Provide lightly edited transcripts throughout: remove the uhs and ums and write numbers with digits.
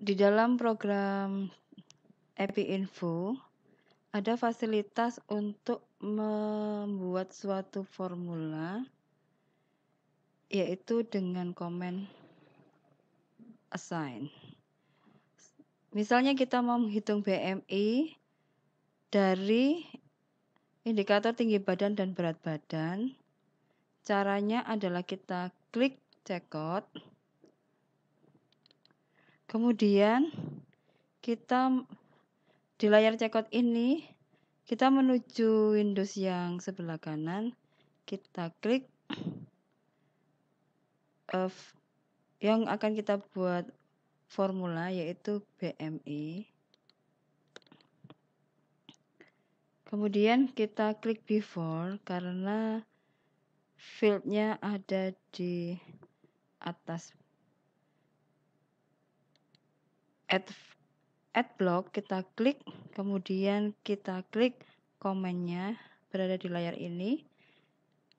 Di dalam program EpiInfo ada fasilitas untuk membuat suatu formula, yaitu dengan komen assign. Misalnya kita mau menghitung BMI dari indikator tinggi badan dan berat badan. Caranya adalah kita klik checkout. Kemudian kita di layar checkout ini kita menuju Windows yang sebelah kanan. Kita klik yang akan kita buat formula, yaitu BMI. Kemudian kita klik before karena fieldnya ada di atas. Add block kita klik, kemudian kita klik komennya berada di layar ini.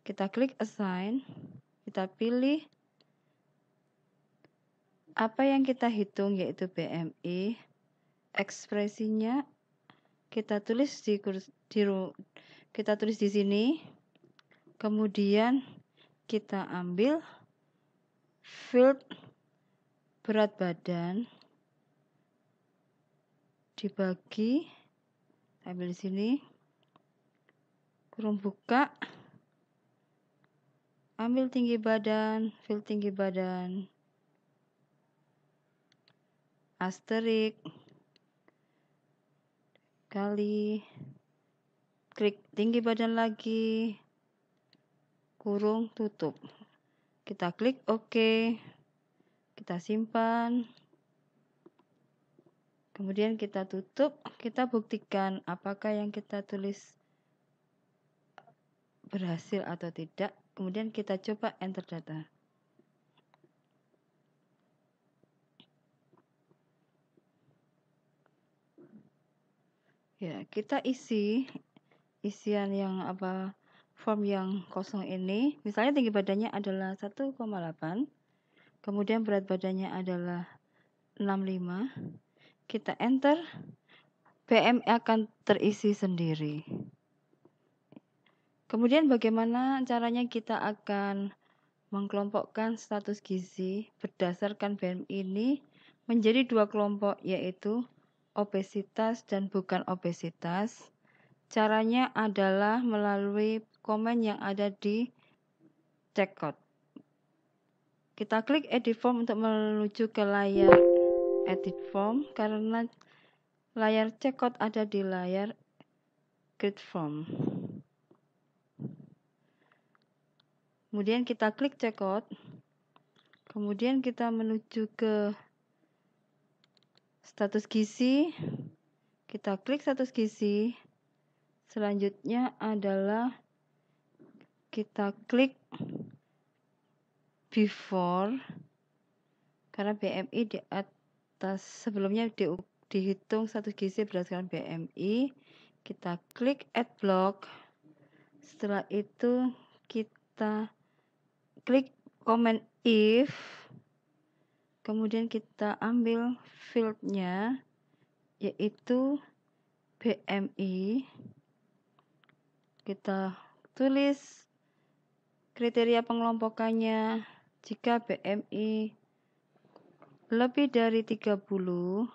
Kita klik assign, kita pilih apa yang kita hitung, yaitu BMI. Ekspresinya kita tulis di sini. Kemudian kita ambil field berat badan, dibagi, ambil di sini, kurung buka, ambil tinggi badan, field tinggi badan, asterik, kali, klik tinggi badan lagi, kurung tutup. Kita klik OK, kita simpan, kemudian kita tutup. Kita buktikan apakah yang kita tulis berhasil atau tidak. Kemudian kita coba enter data. Ya, kita isian yang form yang kosong ini. Misalnya tinggi badannya adalah 1,8, kemudian berat badannya adalah 65. Kita enter, BMI akan terisi sendiri. Kemudian bagaimana caranya kita akan mengkelompokkan status gizi berdasarkan BMI ini menjadi dua kelompok, yaitu obesitas dan bukan obesitas. Caranya adalah melalui komen yang ada di checkout. Kita klik edit form untuk menuju ke layar edit form karena layar checkout ada di layar create form. Kemudian kita klik checkout. Kemudian kita menuju ke status gizi. Kita klik status gizi. Selanjutnya adalah kita klik before karena BMI di atas sebelumnya dihitung status gizi berdasarkan BMI. Kita klik add block. Setelah itu kita klik comment if, kemudian kita ambil fieldnya, yaitu BMI. Kita tulis kriteria pengelompokannya. Jika BMI lebih dari 30,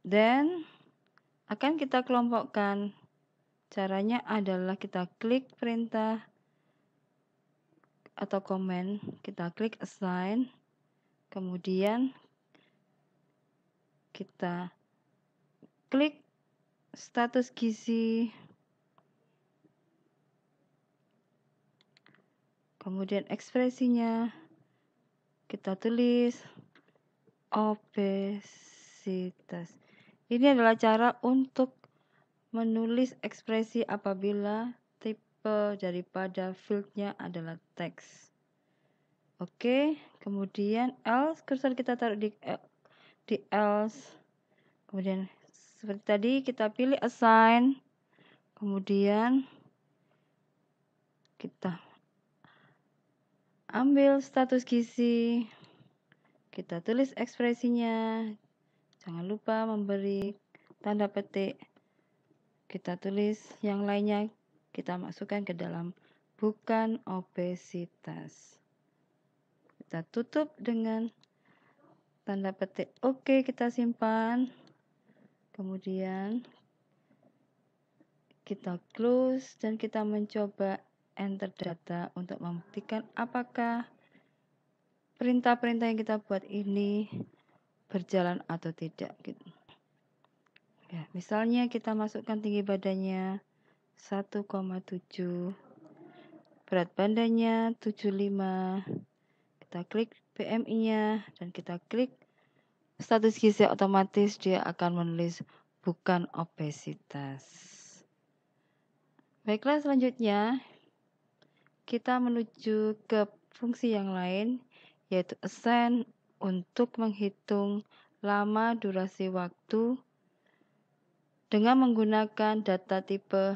dan akan kita kelompokkan. Caranya adalah kita klik perintah atau komen, kita klik assign, kemudian kita klik status gizi, kemudian ekspresinya kita tulis obesitas. Ini adalah cara untuk menulis ekspresi apabila tipe daripada fieldnya adalah teks. Oke, kemudian else, cursor kita taruh di else. Kemudian seperti tadi kita pilih assign. Kemudian kita ambil status gizi, kita tulis ekspresinya, jangan lupa memberi tanda petik, kita tulis yang lainnya, kita masukkan ke dalam bukan obesitas. Kita tutup dengan tanda petik oke, kita simpan, kemudian kita close dan kita mencoba enter data untuk membuktikan apakah perintah-perintah yang kita buat ini berjalan atau tidak gitu. Ya, misalnya kita masukkan tinggi badannya 1,7, berat badannya 75, kita klik BMI-nya dan kita klik status gizi, otomatis dia akan menulis bukan obesitas. Baiklah, selanjutnya kita menuju ke fungsi yang lain, yaitu assign untuk menghitung lama durasi waktu dengan menggunakan data tipe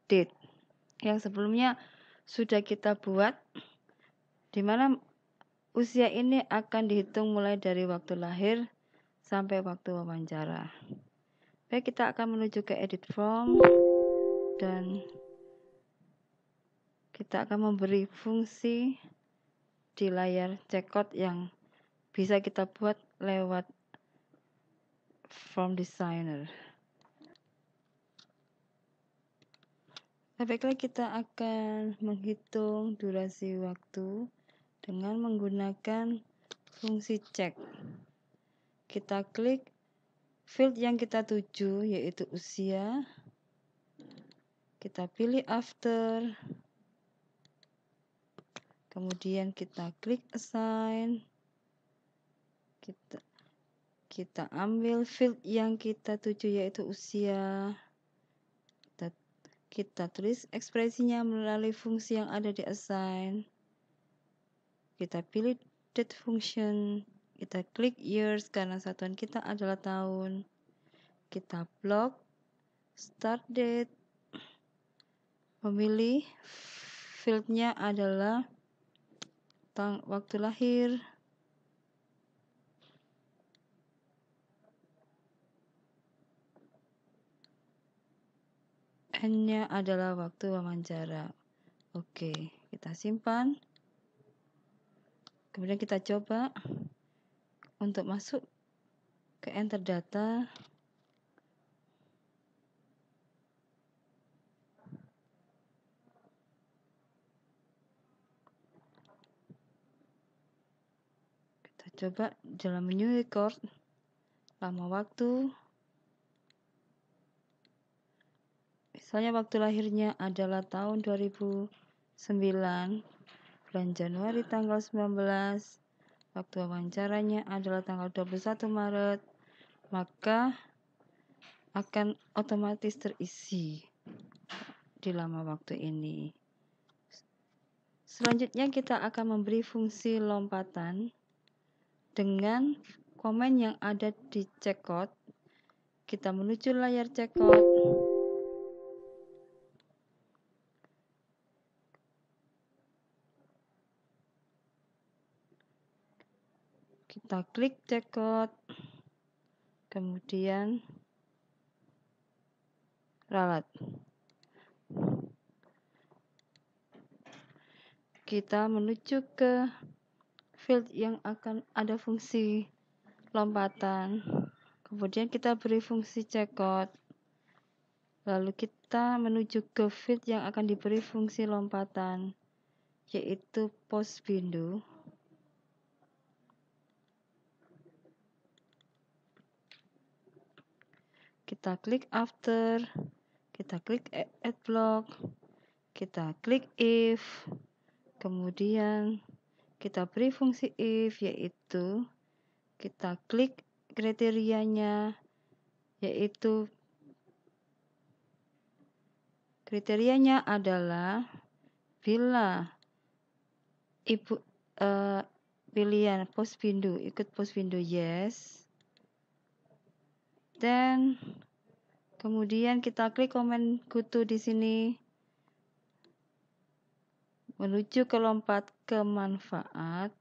date yang sebelumnya sudah kita buat, di mana usia ini akan dihitung mulai dari waktu lahir sampai waktu wawancara. Baik, kita akan menuju ke edit form dan kita akan memberi fungsi di layar checkout yang bisa kita buat lewat form designer. Baiklah, kita akan menghitung durasi waktu dengan menggunakan fungsi check. Kita klik field yang kita tuju, yaitu usia. Kita pilih after. Kemudian kita klik assign. Kita ambil field yang kita tuju, yaitu usia. Kita tulis ekspresinya melalui fungsi yang ada di assign. Kita pilih date function, kita klik years karena satuan kita adalah tahun. Kita blok start date, memilih fieldnya adalah waktu lahir. N-nya adalah waktu wawancara. Oke, kita simpan. Kemudian kita coba untuk masuk ke enter data. Kita coba dalam menu record, lama waktu. Misalnya waktu lahirnya adalah tahun 2009, bulan Januari tanggal 19, waktu wawancaranya adalah tanggal 21 Maret, maka akan otomatis terisi di lama waktu ini. Selanjutnya kita akan memberi fungsi lompatan dengan komen yang ada di checkout. Kita menuju layar checkout. Kita klik checkout, kemudian ralat. Kita menuju ke field yang akan ada fungsi lompatan. Kemudian kita beri fungsi checkout. Lalu kita menuju ke field yang akan diberi fungsi lompatan, yaitu post window. Kita klik after, kita klik add block, kita klik if, kemudian kita beri fungsi if, yaitu kita klik kriterianya, yaitu kriterianya adalah bila ibu pilihan post window ikut post window yes, dan kemudian kita klik komen kutu di sini. menuju ke lompat ke manfaat.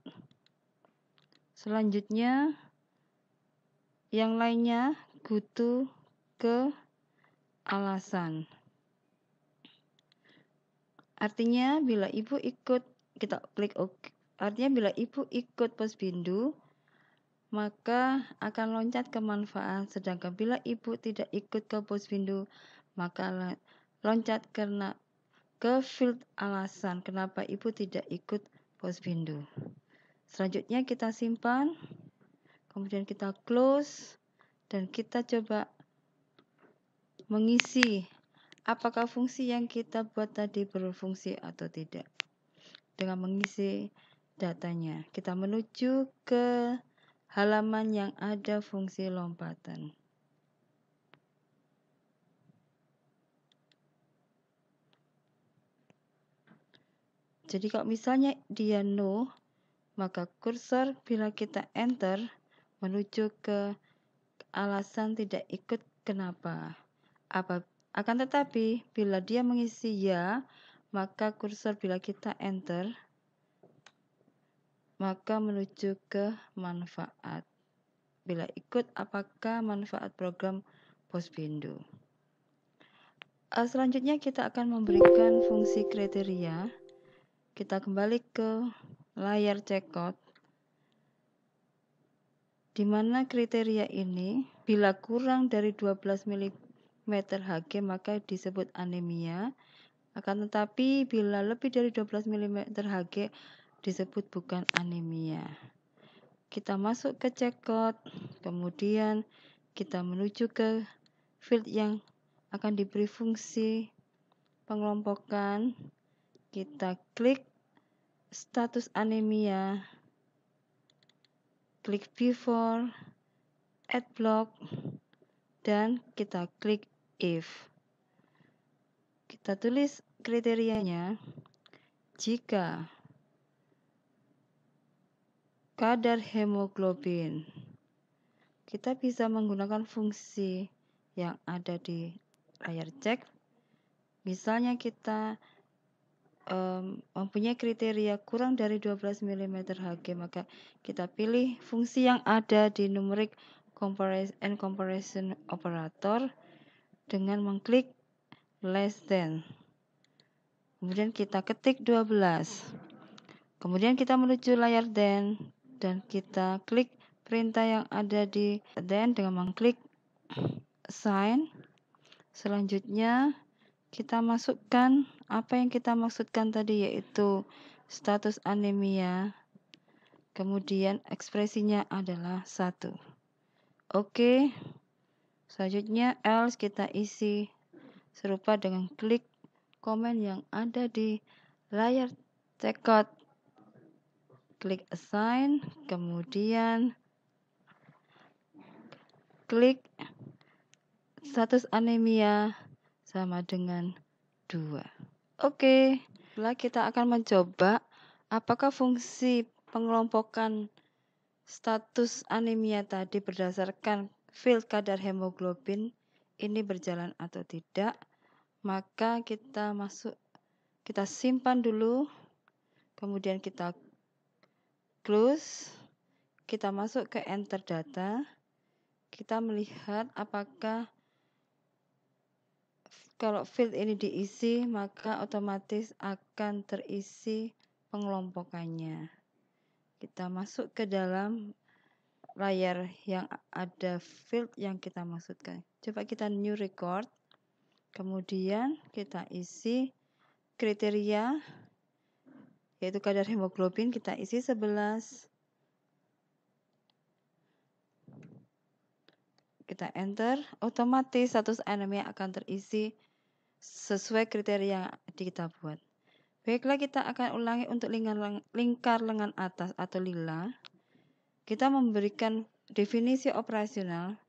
Selanjutnya, yang lainnya go to ke alasan. Artinya bila Ibu ikut, kita klik OK. Artinya bila Ibu ikut Posbindu, maka akan loncat ke manfaat. Sedangkan bila Ibu tidak ikut ke Posbindu, maka loncat ke field alasan kenapa Ibu tidak ikut Posbindu. Selanjutnya kita simpan, kemudian kita close, dan kita coba mengisi apakah fungsi yang kita buat tadi berfungsi atau tidak. Dengan mengisi datanya, kita menuju ke halaman yang ada fungsi lompatan. Jadi kalau misalnya dia no, maka kursor bila kita enter menuju ke alasan tidak ikut kenapa. Akan tetapi bila dia mengisi ya, maka kursor bila kita enter maka menuju ke manfaat. Bila ikut apakah manfaat program Posbindu. Selanjutnya kita akan memberikan fungsi kriteria. Kita kembali ke layar checkout, di mana kriteria ini bila kurang dari 12 mm Hg maka disebut anemia. Akan tetapi bila lebih dari 12 mm Hg disebut bukan anemia. Kita masuk ke checkout, kemudian kita menuju ke field yang akan diberi fungsi pengelompokan. Kita klik status anemia, klik before, add block, dan kita klik if. Kita tulis kriterianya, jika kadar hemoglobin, kita bisa menggunakan fungsi yang ada di layar cek. Misalnya kita mempunyai kriteria kurang dari 12 mm Hg, maka kita pilih fungsi yang ada di numeric comparison operator dengan mengklik less than. Kemudian kita ketik 12. Kemudian kita menuju layar then dan kita klik perintah yang ada di then dengan mengklik assign. Selanjutnya kita masukkan apa yang kita maksudkan tadi, yaitu status anemia. Kemudian ekspresinya adalah 1. Oke. Selanjutnya else kita isi serupa dengan klik komen yang ada di layar checkout. Klik assign, kemudian klik status anemia sama dengan 2. Oke, setelah kita akan mencoba apakah fungsi pengelompokan status anemia tadi berdasarkan field kadar hemoglobin ini berjalan atau tidak. Maka kita simpan dulu, kemudian kita close, kita masuk ke enter data, kita melihat apakah kalau field ini diisi, maka otomatis akan terisi pengelompokannya. Kita masuk ke dalam layar yang ada field yang kita maksudkan. Coba kita new record, kemudian kita isi kriteria, yaitu kadar hemoglobin, kita isi 11. Kita enter, otomatis status anemia akan terisi sesuai kriteria yang kita buat. Baiklah, kita akan ulangi untuk lingkar lengan atas atau lila. Kita memberikan definisi operasional.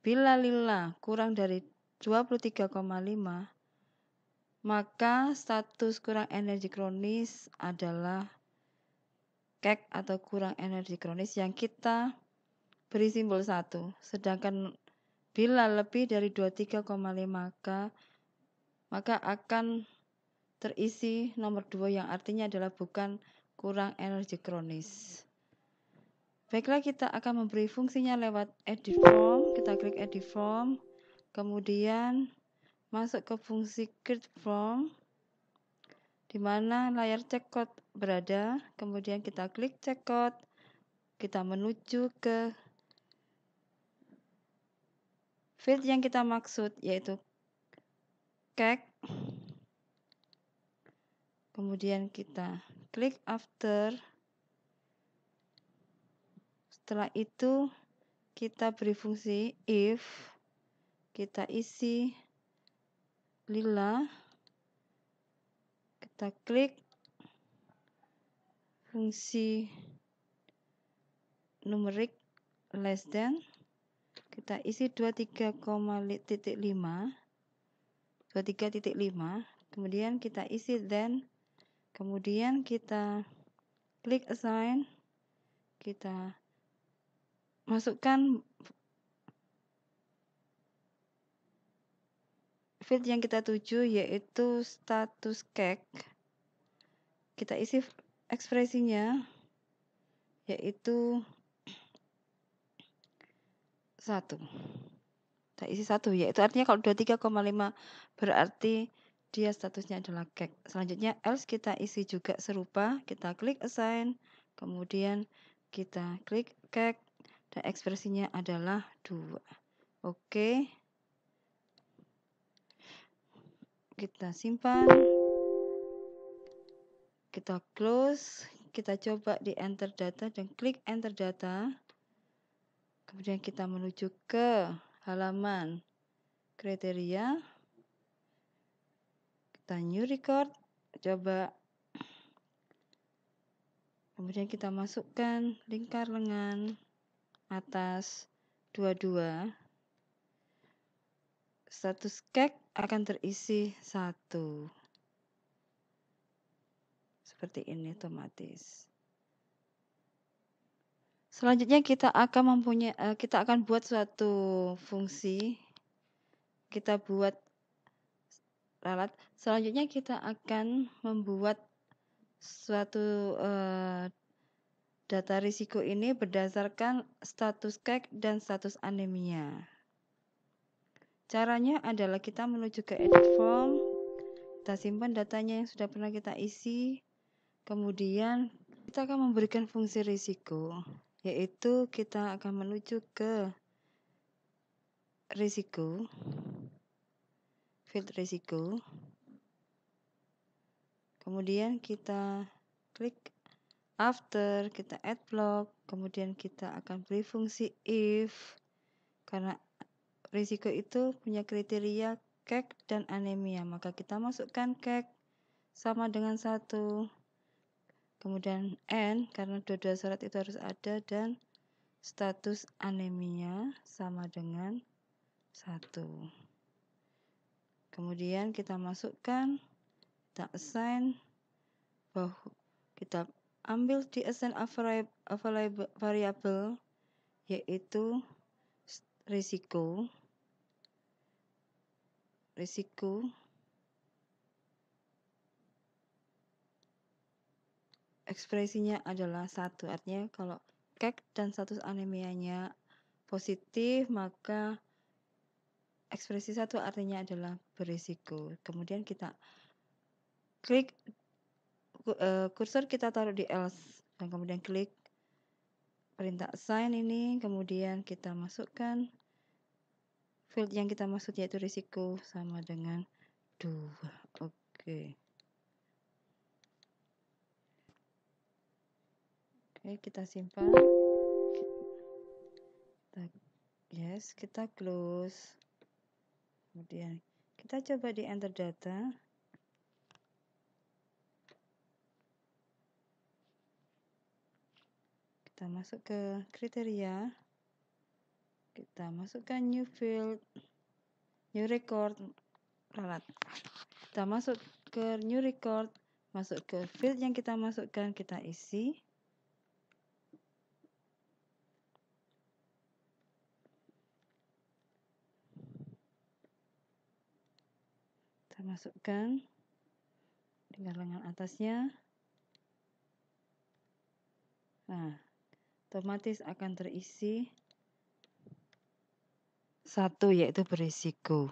Bila lila kurang dari 23,5, maka status kurang energi kronis adalah KEK atau kurang energi kronis yang kita beri simbol 1. Sedangkan bila lebih dari 23,5 maka akan terisi nomor 2 yang artinya adalah bukan kurang energi kronis. Baiklah, kita akan memberi fungsinya lewat edit form. Kita klik edit form, kemudian masuk ke fungsi create form, di mana layar checkout berada. Kemudian kita klik checkout, kita menuju ke field yang kita maksud, yaitu cake. Kemudian kita klik after. Setelah itu kita beri fungsi if, kita isi lila, kita klik fungsi numerik less than, kita isi 23,5, kemudian kita isi then, kemudian kita klik assign, kita masukkan field yang kita tuju, yaitu status cake. Kita isi ekspresinya, yaitu 1. Kita isi 1, yaitu artinya kalau 23,5 berarti dia statusnya adalah cake. Selanjutnya else kita isi juga serupa, kita klik assign, kemudian kita klik cake, dan ekspresinya adalah 2. Oke. Kita simpan, kita close, kita coba di enter data dan klik enter data. Kemudian kita menuju ke halaman kriteria, kita new record, coba. Kemudian kita masukkan lingkar lengan atas 22. Status cake akan terisi 1. Seperti ini otomatis. Selanjutnya kita akan buat suatu fungsi. Kita buat ralat. Selanjutnya kita akan membuat suatu data risiko ini berdasarkan status cake dan status anemia. Caranya adalah kita menuju ke edit form, kita simpan datanya yang sudah pernah kita isi, kemudian kita akan memberikan fungsi risiko, yaitu kita akan menuju ke risiko, field risiko, kemudian kita klik after, kita add block, kemudian kita akan beri fungsi if, karena risiko itu punya kriteria cake dan anemia, maka kita masukkan cake sama dengan 1, kemudian N, karena dua-dua syarat itu harus ada, dan status anemia sama dengan 1. Kemudian kita masukkan, kita assign, kita ambil di assign variable, yaitu risiko, ekspresinya adalah 1, artinya kalau cake dan status anemianya positif, maka ekspresi 1 artinya adalah berisiko. Kemudian kita klik kursor, kita taruh di else, dan kemudian klik perintah assign ini, kemudian kita masukkan field yang kita maksud, yaitu risiko sama dengan 2. Oke. Oke, kita simpan. Kita close. Kemudian kita coba di enter data. Kita masuk ke kriteria. Kita masukkan new field, new record, ralat. Kita masuk ke new record, masuk ke field yang kita masukkan, kita isi. Kita masukkan. dengan lengan atasnya. Nah, otomatis akan terisi 1, yaitu berisiko.